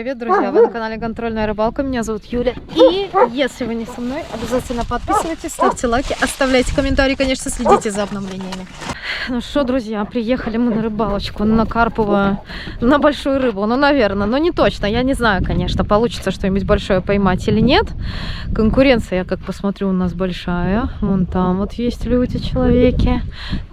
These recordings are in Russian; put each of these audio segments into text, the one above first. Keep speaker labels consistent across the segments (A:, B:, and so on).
A: привет, друзья! Вы на канале Контрольная рыбалка. Меня зовут Юля. И если вы не со мной, обязательно подписывайтесь, ставьте лайки, оставляйте комментарии, конечно, следите за обновлениями. Ну что, друзья, приехали мы на рыбалочку, на карповую, на большую рыбу. Ну, наверное, но не точно. Я не знаю, конечно, получится что-нибудь большое поймать или нет. Конкуренция, я как посмотрю, у нас большая. Вон там вот есть люди, человеки.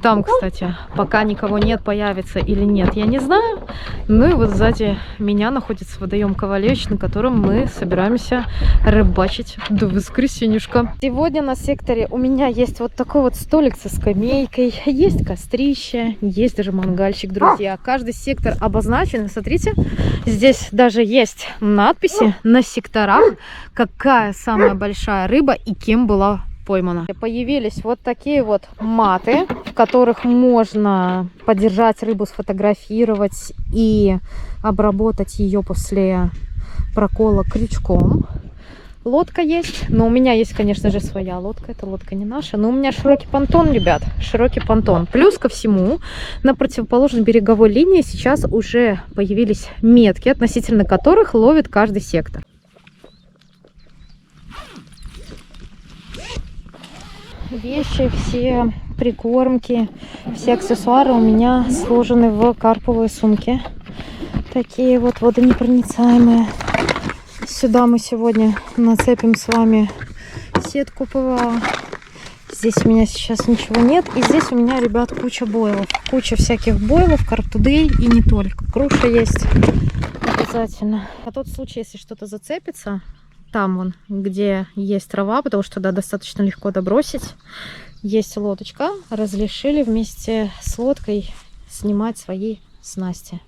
A: Там, кстати, пока никого нет, появится или нет, я не знаю. Ну и вот сзади меня находится водоем Ковалевич, на котором мы собираемся рыбачить до воскресенюшка. Сегодня на секторе у меня есть вот такой вот столик со скамейкой, есть кострище, есть даже мангальщик, друзья. Каждый сектор обозначен. Смотрите, здесь даже есть надписи на секторах, какая самая большая рыба и кем была поймана. Появились вот такие вот маты, в которых можно подержать рыбу, сфотографировать и обработать ее после прокола крючком. Лодка есть, но у меня есть, конечно же, своя лодка. Эта лодка не наша, но у меня широкий понтон, ребят, широкий понтон. Плюс ко всему, на противоположной береговой линии сейчас уже появились метки, относительно которых ловит каждый сектор. Вещи, все прикормки, все аксессуары у меня сложены в карповые сумки. Такие вот водонепроницаемые. Сюда мы сегодня нацепим с вами сетку ПВА. Здесь у меня сейчас ничего нет. И здесь у меня, ребят, куча бойлов. Куча всяких бойлов, картудей и не только. Груша есть обязательно. На тот случай, если что-то зацепится, там вон, где есть трава, потому что туда достаточно легко добросить, есть лодочка. Разрешили вместе с лодкой снимать свои снасти.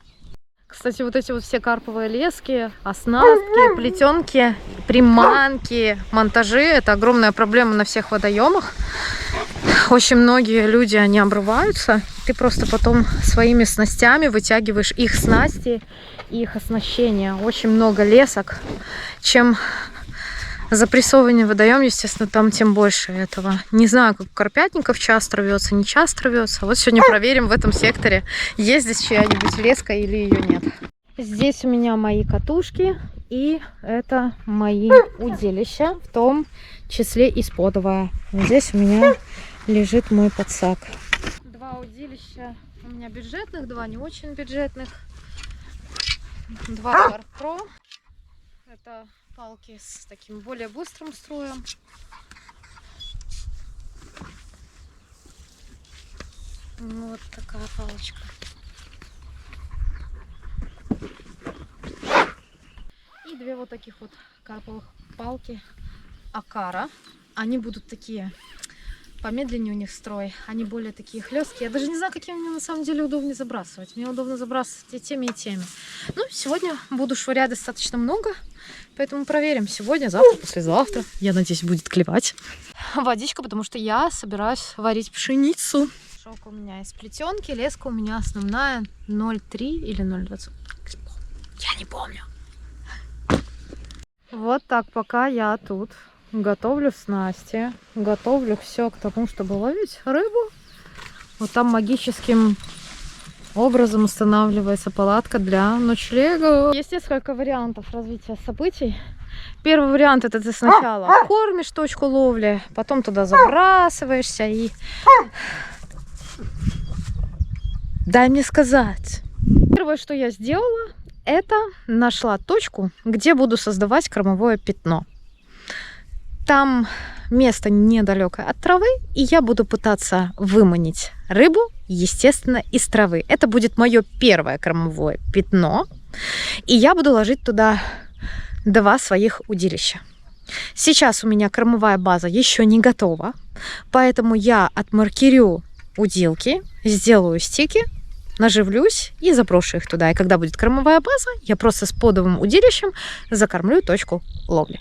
A: Кстати, вот эти вот все карповые лески, оснастки, плетенки, приманки, монтажи — это огромная проблема на всех водоемах. Очень многие люди, они обрываются. Ты просто потом своими снастями вытягиваешь их снасти, их оснащение. Очень много лесок. Чем запрессованнее водоем, естественно, там тем больше этого. Не знаю, как у карпятников часто рвется, не часто рвется. Вот сегодня проверим в этом секторе, есть здесь чья-нибудь леска или ее нет. Здесь у меня мои катушки, и это мои удилища, в том числе и сподовая. Здесь у меня лежит мой подсак. Два удилища у меня бюджетных, два не очень бюджетных. Два Карпро. Это палки с таким более быстрым строем. Вот такая палочка. И две вот таких вот карповых палки Акара. Они будут такие, помедленнее у них строй. Они более такие хлесткие. Я даже не знаю, какими мне на самом деле удобнее забрасывать. Мне удобно забрасывать и теми, и теми. Ну, сегодня буду швырять достаточно много. Поэтому проверим сегодня, завтра, послезавтра. Я надеюсь, будет клевать. Водичка, потому что я собираюсь варить пшеницу. Шок у меня из плетенки, леска у меня основная 0,3 или 0,20. Я не помню. Вот так, пока я тут готовлю снасти, готовлю все к тому, чтобы ловить рыбу. Вот там магическим образом устанавливается палатка для ночлега. Есть несколько вариантов развития событий. Первый вариант — это ты сначала кормишь точку ловли, потом туда забрасываешься и... Дай мне сказать. Первое, что я сделала, это нашла точку, где буду создавать кормовое пятно. Там место недалекое от травы, и я буду пытаться выманить рыбу, естественно, из травы. Это будет мое первое кормовое пятно, и я буду ложить туда два своих удилища. Сейчас у меня кормовая база еще не готова, поэтому я отмаркирую удилки, сделаю стики, наживлюсь и заброшу их туда. И когда будет кормовая база, я просто с подовым удилищем закормлю точку ловли.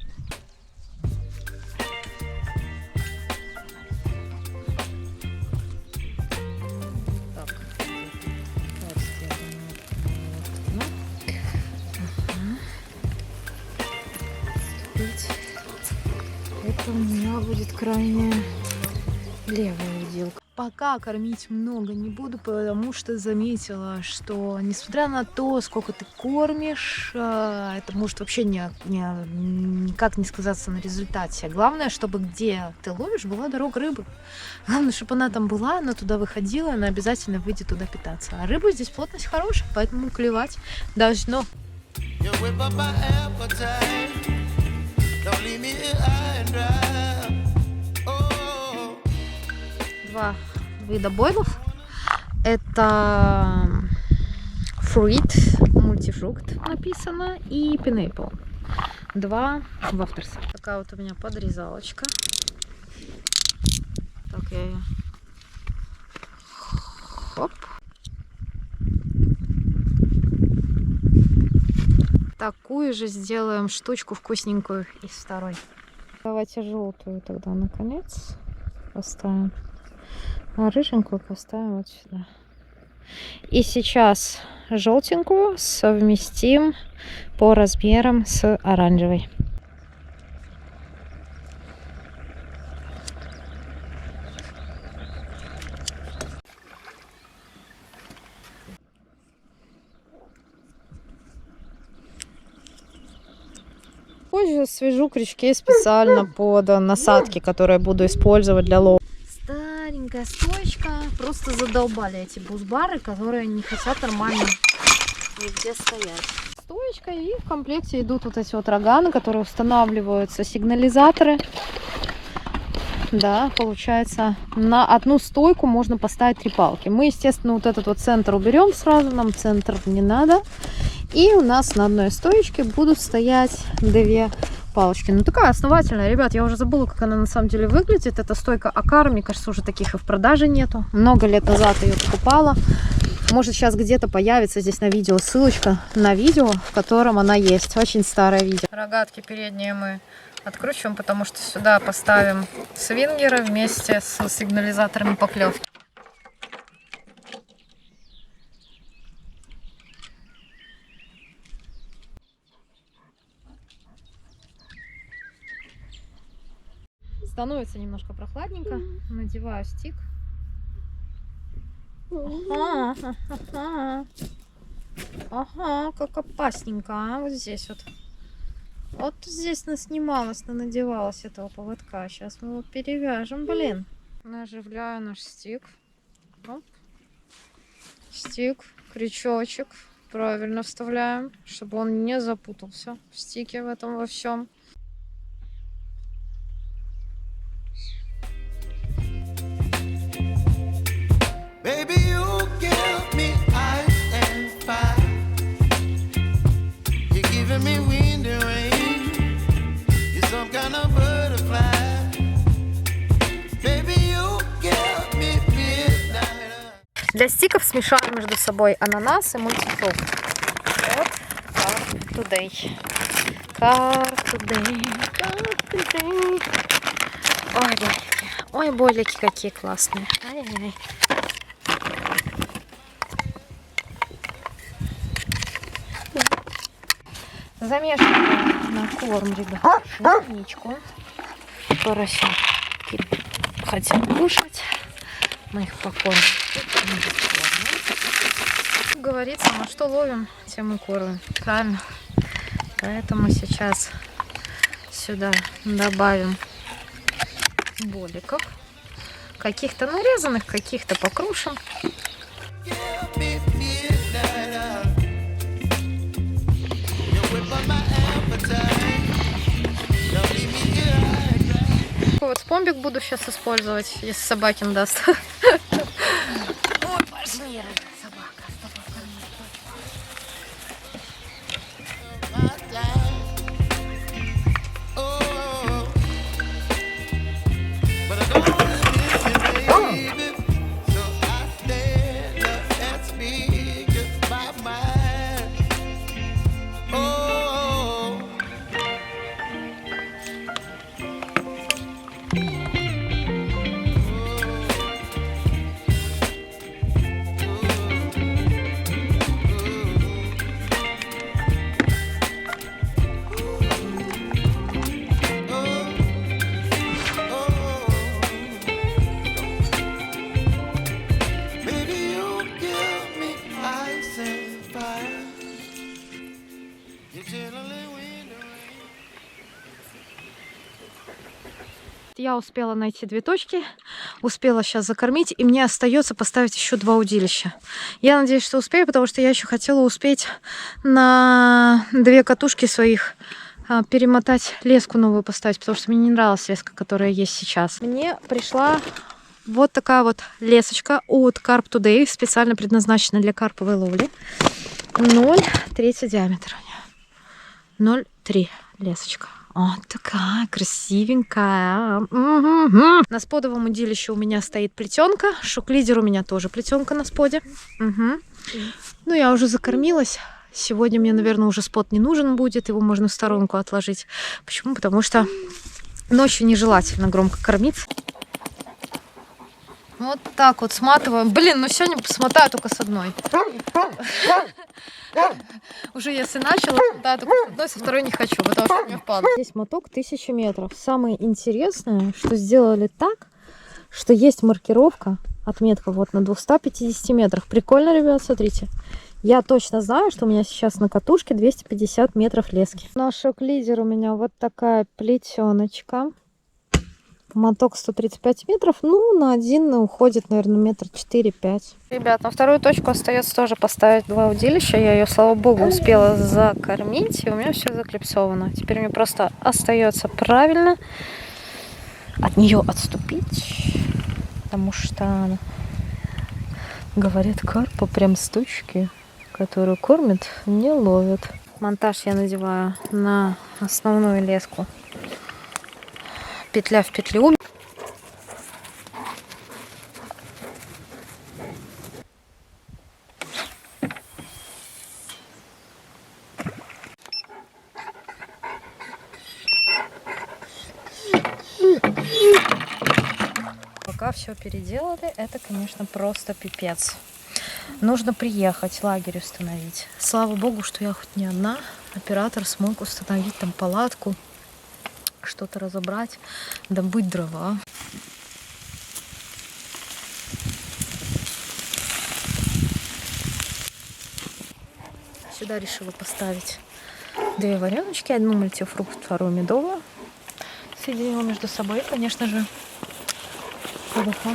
A: Это у меня будет крайне левая удилка. пока кормить много не буду, потому что заметила, что несмотря на то, сколько ты кормишь, это может вообще никак не сказаться на результате. Главное, чтобы где ты ловишь, была дорога рыбы. Главное, чтобы она там была, она туда выходила, она обязательно выйдет туда питаться. А рыба здесь плотность хорошая, поэтому клевать должно. Два вида бойлов. Это fruit, мультифрукт написано, и pineapple. Два в авторсе. Такая вот у меня подрезалочка. Так, я ее... Хоп. Такую же сделаем штучку вкусненькую из второй. Давайте желтую тогда наконец поставим. А рыженькую поставим вот сюда. И сейчас желтенькую совместим по размерам с оранжевой. Позже свяжу крючки специально под насадки, которые буду использовать для лова. Старенькая стоечка. Просто задолбали эти бусбары, которые не хотят нормально нигде стоять. Стоечка, и в комплекте идут вот эти вот рога, на которые устанавливаются сигнализаторы. Да, получается, на одну стойку можно поставить 3 палки. Мы, естественно, вот этот вот центр уберем сразу, нам центр не надо. И у нас на одной стоечке будут стоять 2 палочки. Ну, такая основательная, ребят, я уже забыла, как она на самом деле выглядит. Это стойка Акара, мне кажется, уже таких и в продаже нету. Много лет назад ее покупала. Может, сейчас где-то появится здесь на видео ссылочка на видео, в котором она есть. Очень старое видео. Рогатки передние мы откручиваем, потому что сюда поставим свингеры вместе с сигнализаторами поклевки. Становится немножко прохладненько. Надеваю стик. Ага, как опасненько, а? Вот здесь вот. Вот здесь наснималась, надевалась этого поводка. Сейчас мы его перевяжем, блин. Наживляю наш стик. Оп. Стик, крючочек. Правильно вставляем, чтобы он не запутался в стике в этом во всем. Baby, you give me ice and fire. You're giving me wind and rain. You're some kind of butterfly. Baby, you give me midnight. Для стиков смешаем между собой ананас и мультифрукт. Вот Carp Today. Carp Today. Carp Today. Ой, болики. Ой, болики какие классные. Ай-яй-яй. Замешиваем на корм, ребят, яичку. Поросятки хотят кушать. Мы их покормим. Как говорится, на что ловим, тем и кормим. Правильно? Поэтому сейчас сюда добавим боликов. Каких-то нарезанных, каких-то покрушим. Вот спомбик буду сейчас использовать, если собакин даст. Ой, пожми, собака. я успела найти 2 точки, успела сейчас закормить, и мне остается поставить еще 2 удилища. Я надеюсь, что успею, потому что я еще хотела успеть на 2 катушки своих перемотать, леску новую поставить, потому что мне не нравилась леска, которая есть сейчас. Мне пришла вот такая вот лесочка от Carp Today, специально предназначена для карповой ловли. 0,3 диаметр. 0,3 лесочка. Вот такая красивенькая. На сподовом удилище у меня стоит плетенка. Шок-лидер у меня тоже плетенка на споде. Ну, я уже закормилась. Сегодня мне, наверное, уже спот не нужен будет. Его можно в сторонку отложить. Почему? Потому что ночью нежелательно громко кормиться. Вот так вот сматываем. Блин, ну сегодня смотаю только с одной. Уже если начала, смотаю только с одной, со второй не хочу, потому что у меня впадает. Здесь моток 1000 метров. Самое интересное, что сделали так, что есть маркировка, отметка вот на 250 метрах. Прикольно, ребят, смотрите. Я точно знаю, что у меня сейчас на катушке 250 метров лески. На шок-лидер у меня вот такая плетеночка. Моток 135 метров. Ну, на один уходит, наверное, метр 4-5. Ребят, на вторую точку остается тоже поставить 2 удилища. Я ее, слава богу, успела закормить. И у меня все заклипсовано. Теперь мне просто остается правильно от нее отступить. Потому что, говорят, карпа прям с точки, которую кормят, не ловят. Монтаж я надеваю на основную леску. Петля в петлю. Пока все переделали, это, конечно, просто пипец. Нужно приехать, лагерь установить. Слава богу, что я хоть не одна. Оператор смог установить там палатку, что-то разобрать, добыть дрова. Сюда решила поставить 2 вареночки, одну мультифрукт, вторую медовую. Соединила между собой, конечно же, ПВХ.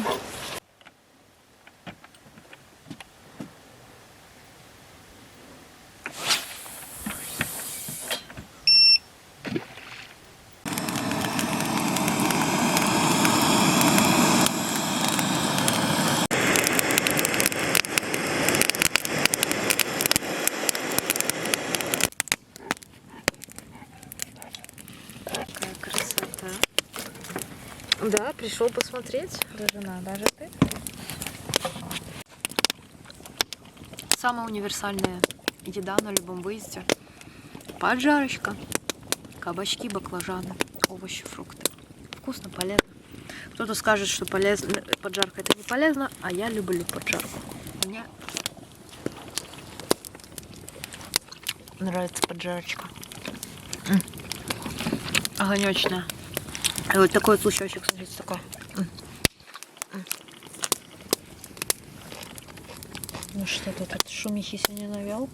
A: Да, пришел посмотреть. Даже на, даже ты. Самая универсальная еда на любом выезде. Поджарочка. Кабачки, баклажаны, овощи, фрукты. Вкусно, полезно. Кто-то скажет, что поджарка это не полезно, а я люблю поджарку. Мне нравится поджарочка. Огонечная. И вот такой вот лучочек, смотрите, такой. Ну что ты тут шумихи сегодня навел?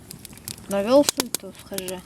A: Навел тут, скажи.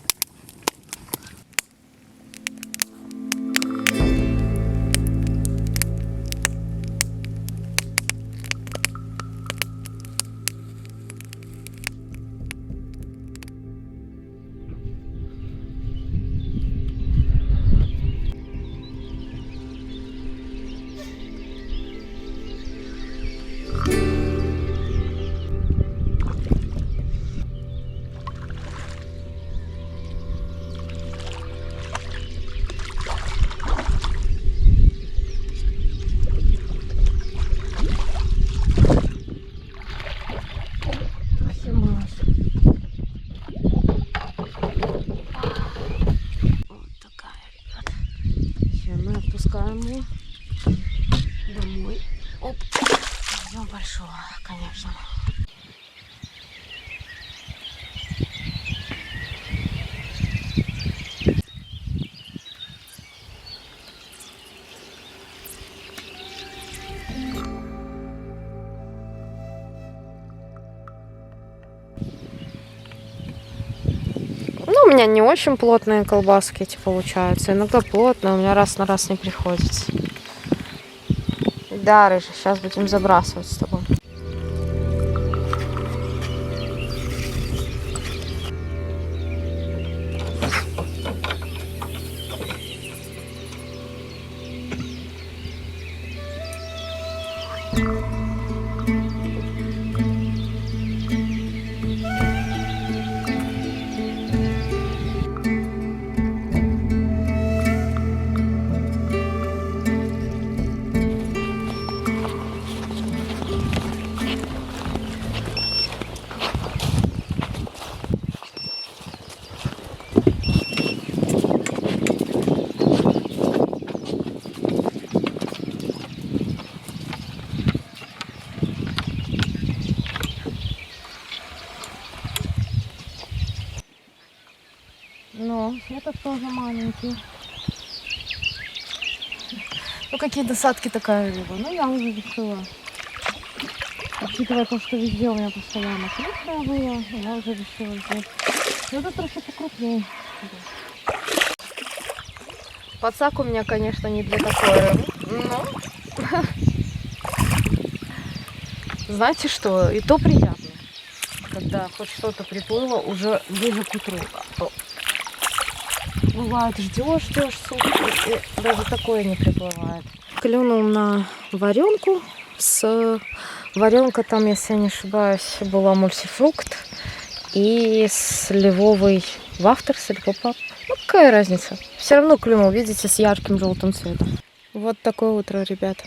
A: Домой. Оп. Возьмем большого, конечно. Ну, у меня не очень плотные колбаски эти получаются. Иногда плотные, у меня раз на раз не приходится. Да, Рыжий, сейчас будем забрасывать с тобой. Ну, это тоже маленький. Ну, какие досадки такая рыба. Ну, я уже решила. Учитывая то, что везде у меня постоянно крупная была, я уже решила взять. Ну, это трохи покрупнее. Подсак у меня, конечно, не для такой рыбы. Но... Знаете что? И то приятно, когда хоть что-то приплыло уже ближе к утру. Бывает, ждешь сутки, и даже такое не приплывает. Клюнул на варенку. Варенка там, если я не ошибаюсь, была мультифрукт и сливовый вафтерс или поп-ап. Ну, какая разница? Все равно клюнул, видите, с ярким желтым цветом. Вот такое утро, ребят.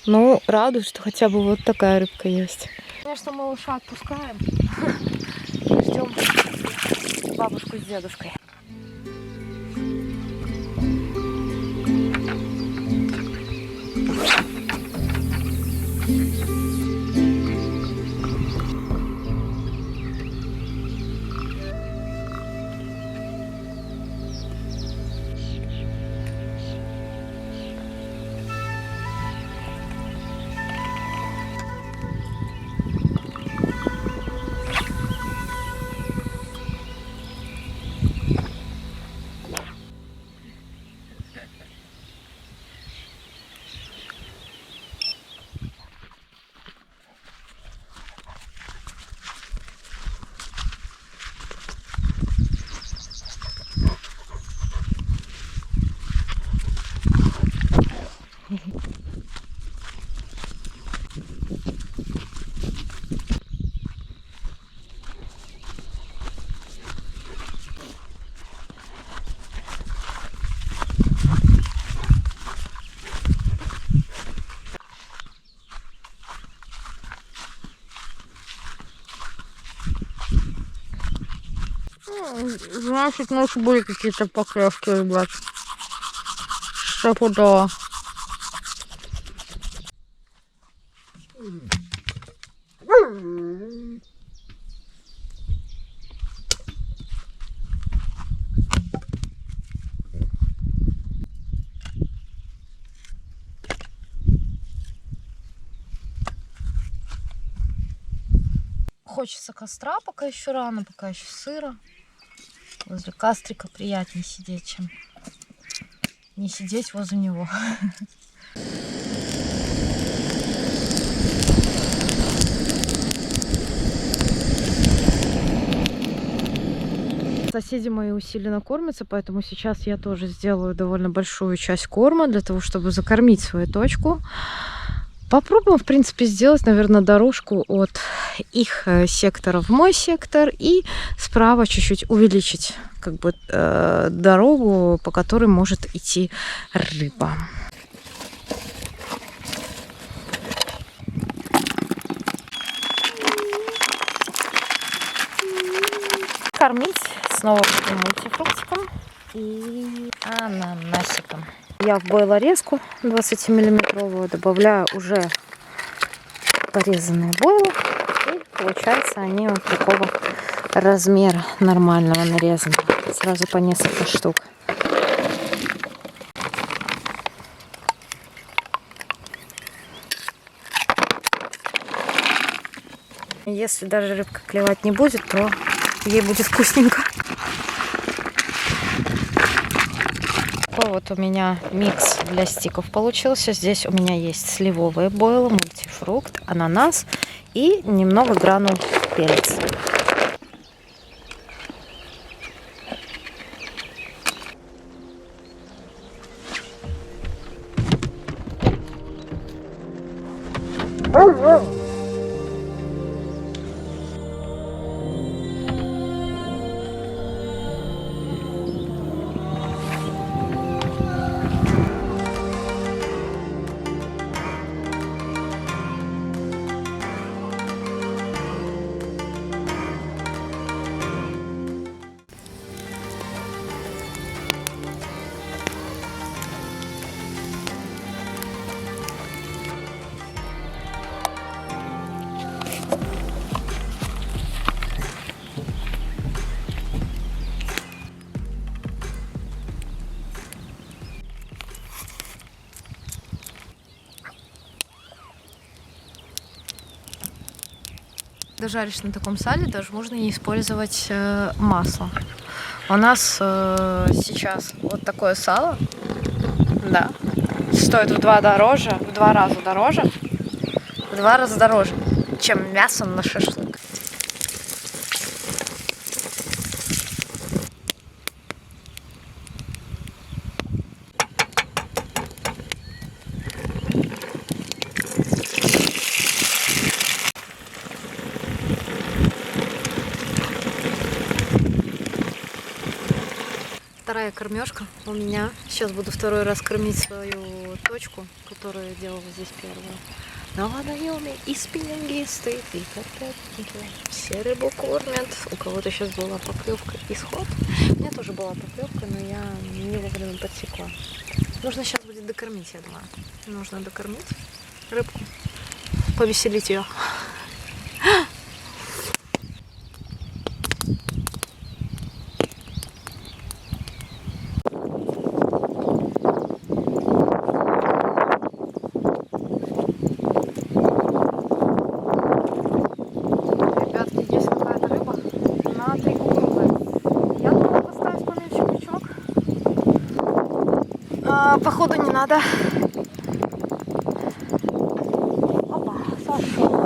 A: Ну, радует, что хотя бы вот такая рыбка есть. Конечно, малыша отпускаем. Ждем бабушку с дедушкой. Значит, ночью были какие-то поклевки, ребят. Стопудово. Хочется костра, пока еще рано, пока еще сыро. Возле кастрика приятнее сидеть, чем не сидеть возле него. Соседи мои усиленно кормятся, поэтому сейчас я тоже сделаю довольно большую часть корма для того, чтобы закормить свою точку. Попробуем, в принципе, сделать, наверное, дорожку от их сектора в мой сектор и справа чуть-чуть увеличить как бы дорогу, по которой может идти рыба. Кормить снова мультифруктиком и ананасиком. Я в бойлорезку 20-миллиметровую добавляю уже порезанные бойлы. И получается они вот такого размера нормального нарезанного. Сразу по несколько штук. Если даже рыбка клевать не будет, то ей будет вкусненько. вот у меня микс для стиков получился. Здесь у меня есть сливовые бойлы, мультифрукт, ананас и немного гранул перец. Дожаришь на таком сале, даже можно не использовать масло. У нас сейчас вот такое сало, да, стоит в два раза дороже, чем мясо на шашлык. Вторая кормежка у меня. Сейчас буду второй раз кормить свою точку, которую я делала здесь первую. На водоеме и спиннинги стоит, и карпятники. Все рыбу кормят. У кого-то сейчас была поклевка и сход. У меня тоже была поклевка, но я не вовремя подсекла. Нужно сейчас будет докормить, я думаю. Нужно докормить рыбку, повеселить ее. Походу не надо. Опа, сошел.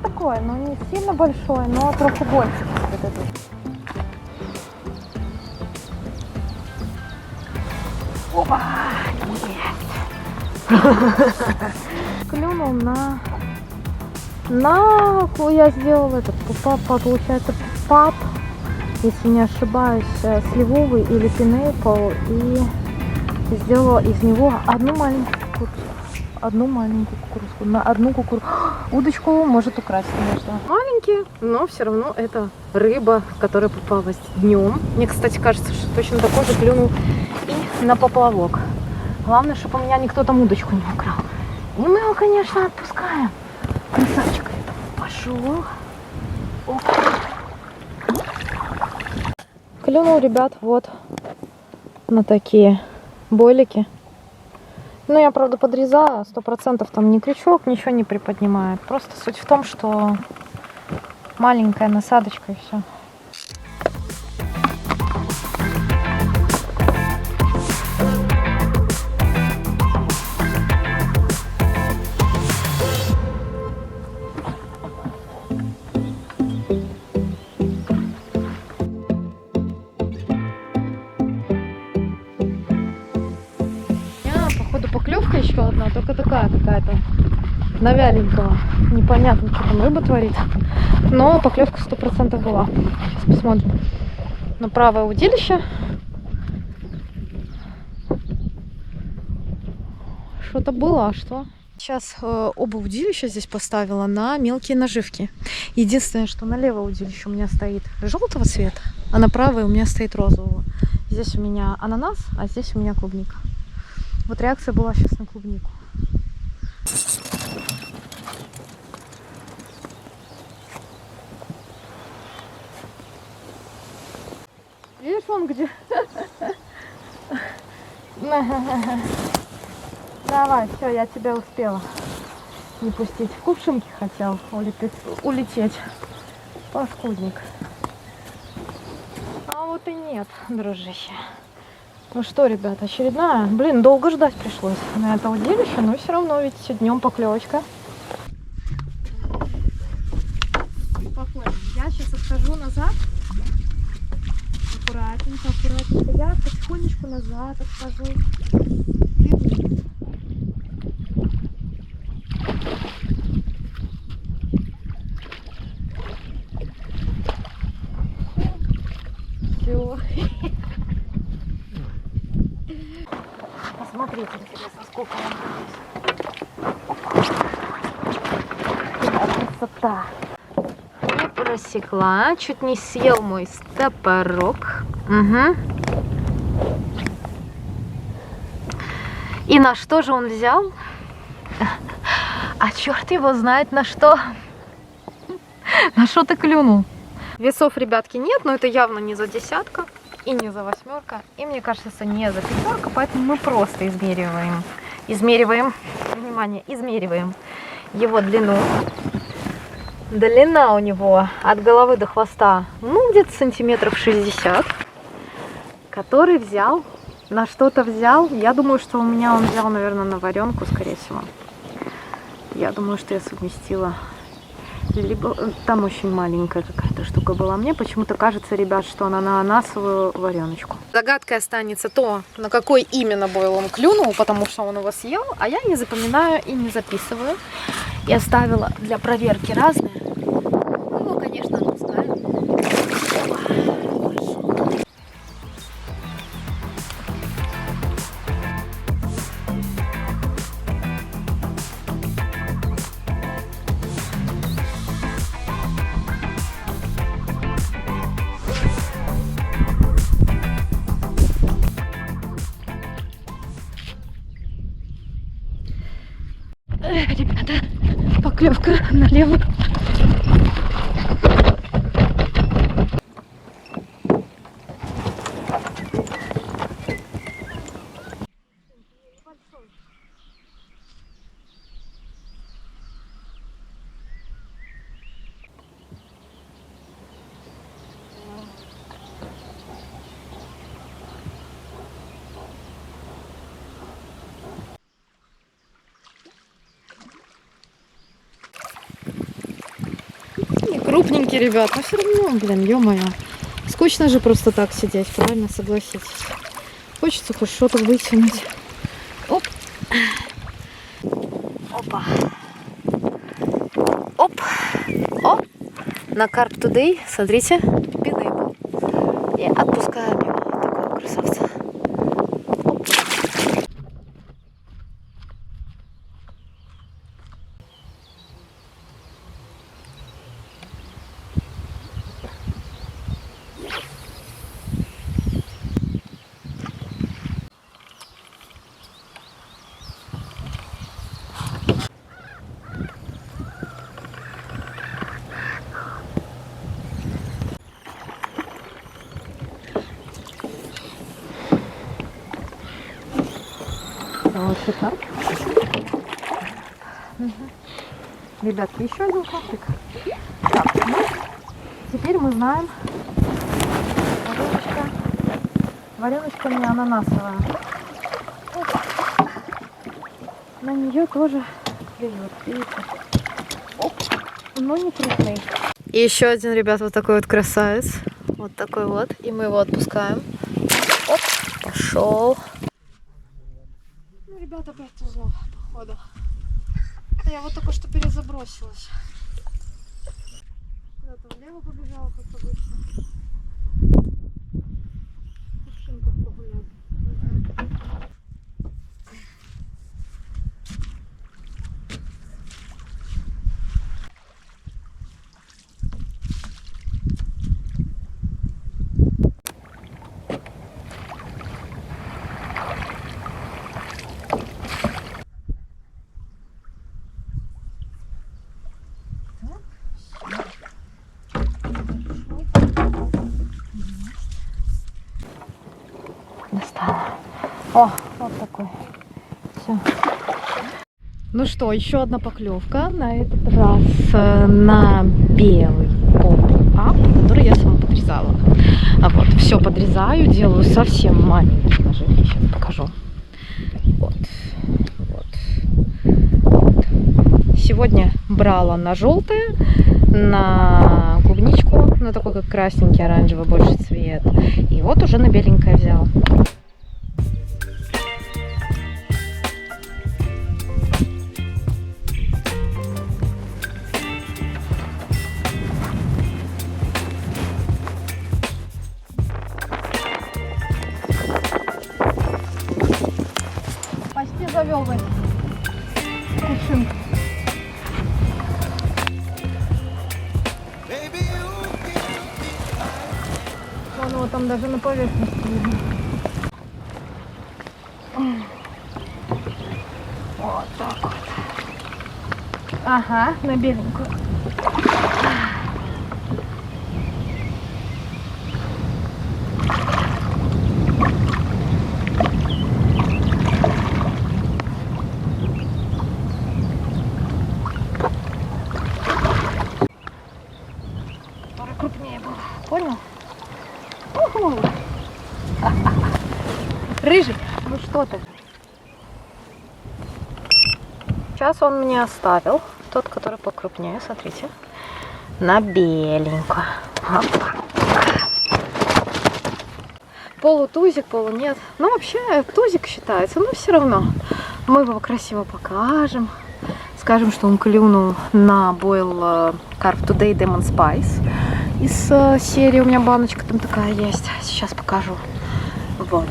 A: Такое, но не сильно большое, но трохи больше. Опа! Есть! Клюнул на... Я сделала этот получается пап, если не ошибаюсь, сливовый или пинейпл, и сделала из него одну маленькую кукурузку, на одну удочку может украсть, конечно. Маленькие, но все равно это рыба, которая попалась днем. Мне, кстати, кажется, что точно такой же клюнул и на поплавок. Главное, чтобы у меня никто там удочку не украл. И мы его, конечно, отпускаем. Красавчик. Пошел. Оп. Клюнул, ребят, вот на такие бойлики. Ну, я, правда, подрезаю, 100% там ни крючок, ничего не приподнимает. Просто суть в том, что маленькая насадочка и все. Поклевка еще одна, только такая какая-то на вяленького. Непонятно, что там рыба творит. Но поклевка 100% была. Сейчас посмотрим на правое удилище. Что-то было, а что? Сейчас оба удилища здесь поставила на мелкие наживки. Единственное, что на левое удилище у меня стоит желтого цвета, а на правое у меня стоит розового. Здесь у меня ананас, а здесь у меня клубника. Вот реакция была сейчас на клубнику. Видишь, вон где? Давай, все, я тебя успела не пустить. В кувшинке хотел улететь. Паскудник. А вот и нет, дружище. Ну что, ребята, очередная. Блин, долго ждать пришлось на это удилище, но все равно, видите, днем поклевочка. Спокойно. Я сейчас отхожу назад. Аккуратненько, аккуратненько. Я потихонечку назад отхожу. Все. Посмотрите, интересно, сколько вам здесь. Красота. Я просекла, чуть не съел мой стопорок. Угу. И на что же он взял? А черт его знает на что. На что ты клюнул? Весов, ребятки, нет, но это явно не за десятка и не за восьмерка. И мне кажется, не за пятерка, поэтому мы просто измериваем, внимание, измериваем его длину. Длина у него от головы до хвоста, ну, где-то сантиметров 60. Который взял, на что-то взял. Я думаю, что у меня он взял, наверное, на варенку, скорее всего. Я думаю, что я совместила. Либо там очень маленькая какая-то штука была. Мне почему-то кажется, ребят, что она на ананасовую вареночку. Загадкой останется то, на какой именно бойл он клюнул, потому что он его съел, а я не запоминаю и не записываю. Я оставила для проверки разные. Мы его, конечно, отпускаем. Ребята, поклевка налево. Крупненький, ребят, но все равно, блин, ё-моё. Скучно же просто так сидеть, правильно, согласитесь. Хочется хоть что-то вытянуть. Оп. Опа. Оп. Оп. На Carp Today, смотрите, пинейбл. И отпускаем его, такого красавца. Оп. Вот так. Угу. Ребятки, еще один карпик. Так, ну, теперь мы знаем. Вареночка у меня ананасовая. На нее тоже клюет, видите? Оп. Но не крупный. И еще один, ребят, вот такой вот красавец. Вот такой вот. И мы его отпускаем. Оп, пошел. Ну, ребята, опять тяжело, походу. Я вот только что перезабросилась. Куда-то влево побежала, как обычно. Кувшинках погулять. О, вот такой. Все. Ну что, еще одна поклевка. На этот раз на белый поп-ап, который я сама подрезала. А вот, все подрезаю, делаю совсем маленькие ножи. Сейчас покажу. Вот. Сегодня брала на желтое, на клубничку, на такой как красненький, оранжевый больше цвет. И вот уже на беленькое взяла. Почти завел в эти кувшинки. Вон его там даже на поверхности видно. Вот так вот. Ага, на беленькую. Пора крупнее было. Понял? Уху. Рыжий, ну что ты? Сейчас он мне оставил, тот, который покрупнее, смотрите, на беленькую. Полутузик, полу нет. Ну, вообще, тузик считается, но все равно. Мы его красиво покажем. Скажем, что он клюнул на Boil Carp Today Demon Spice. Из серии у меня баночка там такая есть. Сейчас покажу. Вот.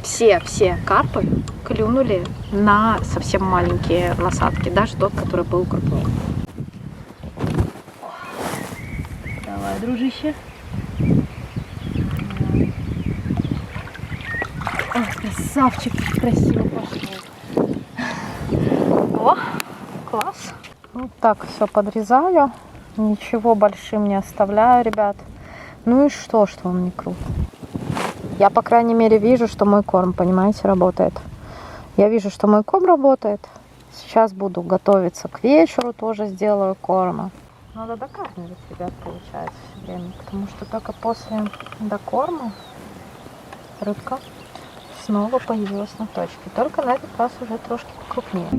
A: Все карпы клюнули на совсем маленькие насадки. Даже тот, который был крупнее. Давай, дружище. Ой, красавчик, красиво пошел. О, класс. Вот так все подрезаю. Ничего большим не оставляю, ребят. Ну и что он не крут? Я, по крайней мере, вижу, что мой корм, понимаете, работает. Я вижу, что мой корм работает. Сейчас буду готовиться к вечеру, тоже сделаю корма. Надо докармливать, ребят, получается, все время. Потому что только после докорма рыбка снова появилась на точке. Только на этот раз уже трошки покрупнее.